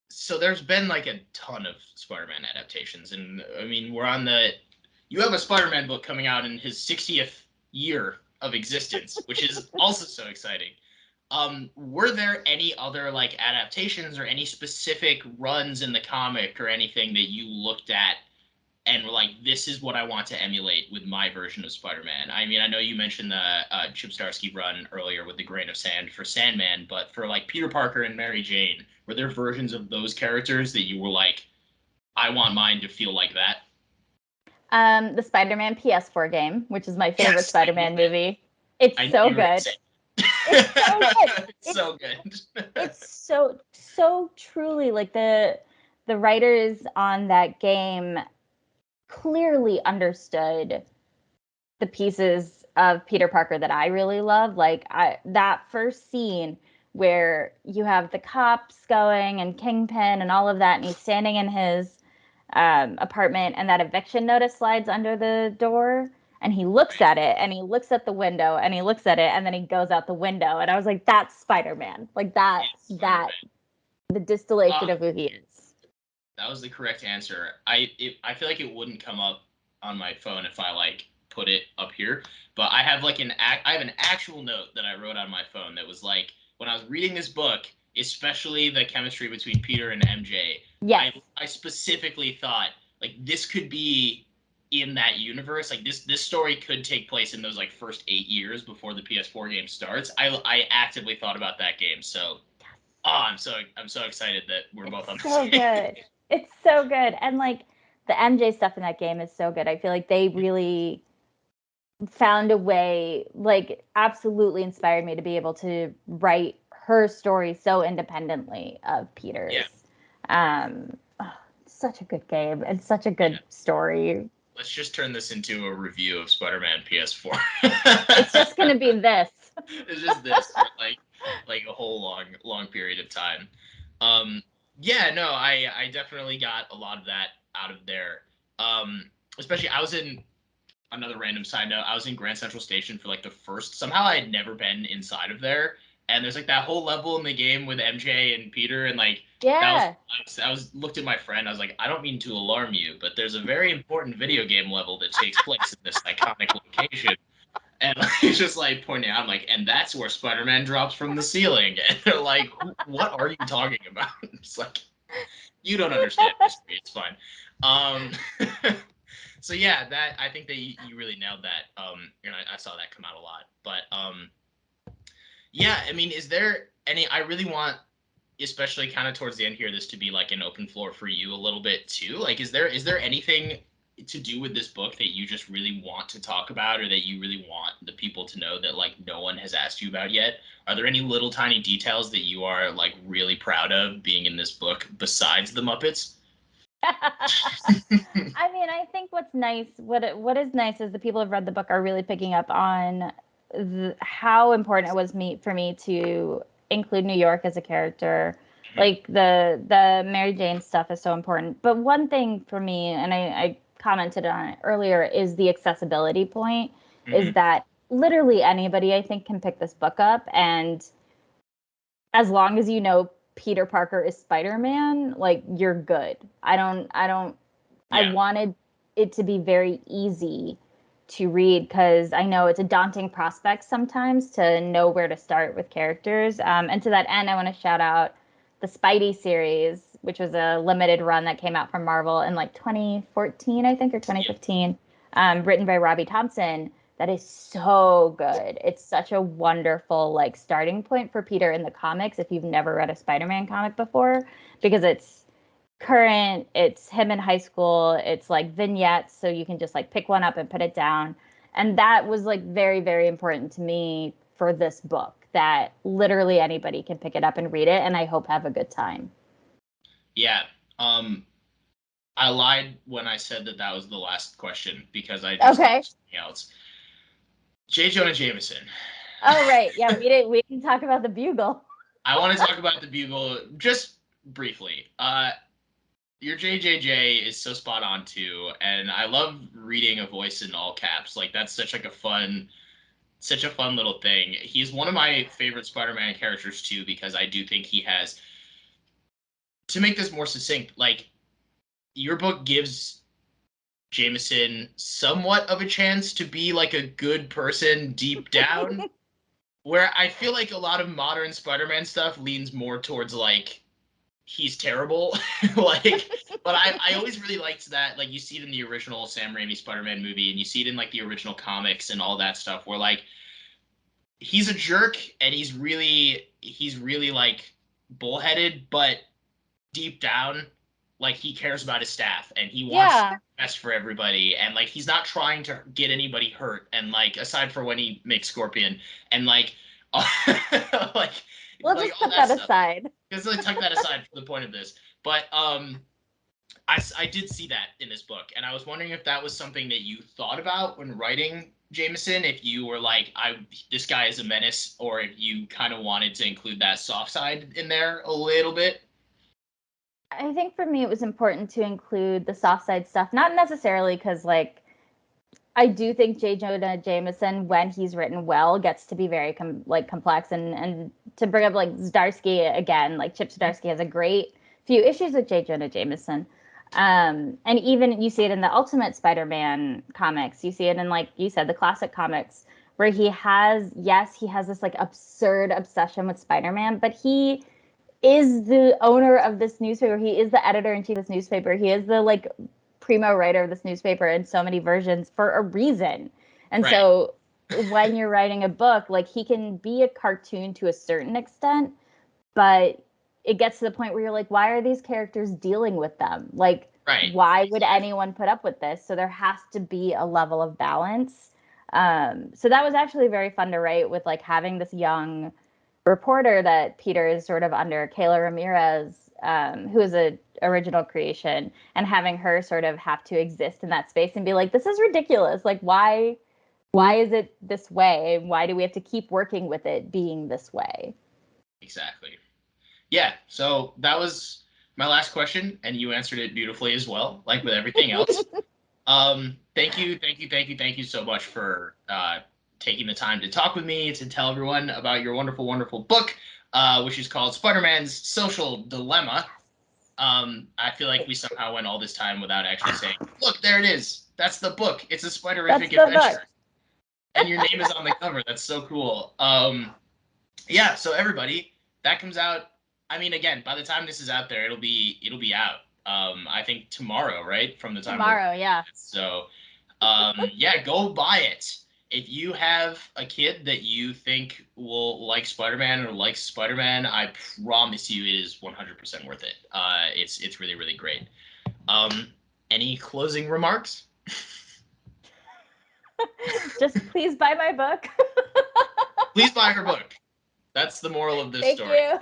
so there's been like a ton of Spider-Man adaptations, and I mean, you have a Spider-Man book coming out in his 60th year of existence, which is also so exciting. Were there any other like adaptations or any specific runs in the comic or anything that you looked at and were like, this is what I want to emulate with my version of Spider-Man? I mean, I know you mentioned the Chip Zdarsky run earlier with the grain of sand for Sandman, but for like Peter Parker and Mary Jane, were there versions of those characters that you were like, I want mine to feel like that? The SpiderMan PS4 game, which is my favorite Spider-Man movie. It's so good. It's so good. It's so good. It's so truly like the writers on that game clearly understood the pieces of Peter Parker that I really love. Like that first scene where you have the cops going and Kingpin and all of that, and he's standing in his apartment, and that eviction notice slides under the door, and he looks at it, and he looks at the window, and he looks at it, and then he goes out the window, and I was like, that's Spider-Man. Like that the distillation of who he is. That was the correct answer. I feel like it wouldn't come up on my phone if I like put it up here, but I have like I have an actual note that I wrote on my phone that was like, when I was reading this book, especially the chemistry between Peter and MJ, yes. I specifically thought like this could be in that universe. Like this story could take place in those like first 8 years before the PS4 game starts. I actively thought about that game. So I'm so excited that we're both on the so same. Good. It's so good. And like the MJ stuff in that game is so good. I feel like they really found a way, like absolutely inspired me to be able to write her story so independently of Peter's. Yeah. Such a good game and such a good story. Let's just turn this into a review of SpiderMan PS4. It's just gonna be this. It's just this for like a whole long period of time. Yeah, no, I definitely got a lot of that out of there. Especially I was in another random side note. I was in Grand Central Station for like the first. Somehow I had never been inside of there, and there's like that whole level in the game with MJ and Peter, and like yeah. I was looked at my friend. I was like, I don't mean to alarm you, but there's a very important video game level that takes place in this iconic location. And he's just like pointing out, I'm like, and that's where Spider-Man drops from the ceiling. And they're like, what are you talking about? It's like, you don't understand history. It's fine. So yeah, that I think that you really nailed that. And I saw that come out a lot. But yeah, I mean, is there any? I really want, especially kind of towards the end here, this to be like an open floor for you a little bit too. Like, is there anything to do with this book that you just really want to talk about, or that you really want the people to know that like no one has asked you about yet? Are there any little tiny details that you are like really proud of being in this book besides the Muppets? I mean, I think what's nice, what is nice is the people who've read the book are really picking up on how important it was for me to include New York as a character. Like the Mary Jane stuff is so important. But one thing for me, and I commented on it earlier, is the accessibility point. Is that literally anybody I think can pick this book up, and as long as you know Peter Parker is Spider-Man, like you're good. I wanted it to be very easy to read because I know it's a daunting prospect sometimes to know where to start with characters. And to that end, I want to shout out the Spidey series, which was a limited run that came out from Marvel in like 2014, I think, or 2015, written by Robbie Thompson. That is so good. It's such a wonderful like starting point for Peter in the comics if you've never read a Spider-Man comic before, because it's current, it's him in high school, it's like vignettes, so you can just like pick one up and put it down. And that was like very, very important to me for this book, that literally anybody can pick it up and read it, and I hope have a good time. Yeah. I lied when I said that was the last question because I just okay. Something else. J. Jonah Jameson. Oh right, yeah, we didn't talk about the Bugle. I want to talk about the Bugle just briefly. Your JJJ is so spot on too, and I love reading a voice in all caps. Like that's such a fun little thing. He's one of my favorite Spider-Man characters too, because I do think he has, to make this more succinct, like your book gives Jameson somewhat of a chance to be like a good person deep down, where I feel like a lot of modern Spider-Man stuff leans more towards like he's terrible. Like, but I always really liked that. Like, you see it in the original Sam Raimi Spider-Man movie, and you see it in like the original comics and all that stuff, where like he's a jerk and he's really like bullheaded, but deep down, like he cares about his staff and he wants the best for everybody, and like he's not trying to get anybody hurt. And like aside for when he makes Scorpion, and like like We'll like just all put that that stuff. aside. Let's like tuck that aside for the point of this. But I did see that in this book, and I was wondering if that was something that you thought about when writing Jameson. If you were like, this guy is a menace, or if you kind of wanted to include that soft side in there a little bit. I think for me, it was important to include the soft side stuff, not necessarily because, like, I do think J. Jonah Jameson, when he's written well, gets to be very complex. And to bring up like Zdarsky again, like Chip Zdarsky has a great few issues with J. Jonah Jameson. And even you see it in the Ultimate Spider-Man comics. You see it in, like you said, the classic comics, where he has this like absurd obsession with Spider-Man, but he is the owner of this newspaper. He is the editor in chief of this newspaper. He is the like primo writer of this newspaper in so many versions for a reason. And Right. so when you're writing a book, like, he can be a cartoon to a certain extent, but it gets to the point where you're like, why are these characters dealing with them? Like, Right. why would anyone put up with this? So there has to be a level of balance. So that was actually very fun to write, with like having this young reporter that Peter is sort of under, Kayla Ramirez, who is a original creation, and having her sort of have to exist in that space and be like, this is ridiculous. Like, why is it this way? Why do we have to keep working with it being this way? Exactly. Yeah. So that was my last question, and you answered it beautifully as well, like with everything else. Thank you so much for taking the time to talk with me, to tell everyone about your wonderful, wonderful book, which is called Spider-Man's Social Dilemma. I feel like we somehow went all this time without actually saying, look, there it is. That's the book. It's a That's Spiderific the book. adventure. And your name is on the cover. That's so cool. Yeah, so everybody, that comes out. I mean, again, by the time this is out there, it'll be out. I think tomorrow, right? From the time we're Tomorrow, yeah. so yeah, go buy it. If you have a kid that you think will like Spider-Man or likes Spider-Man, I promise you it is 100% worth it. It's really, really great. Um, any closing remarks? Just please buy my book. Please buy her book. That's the moral of this Thank story. you.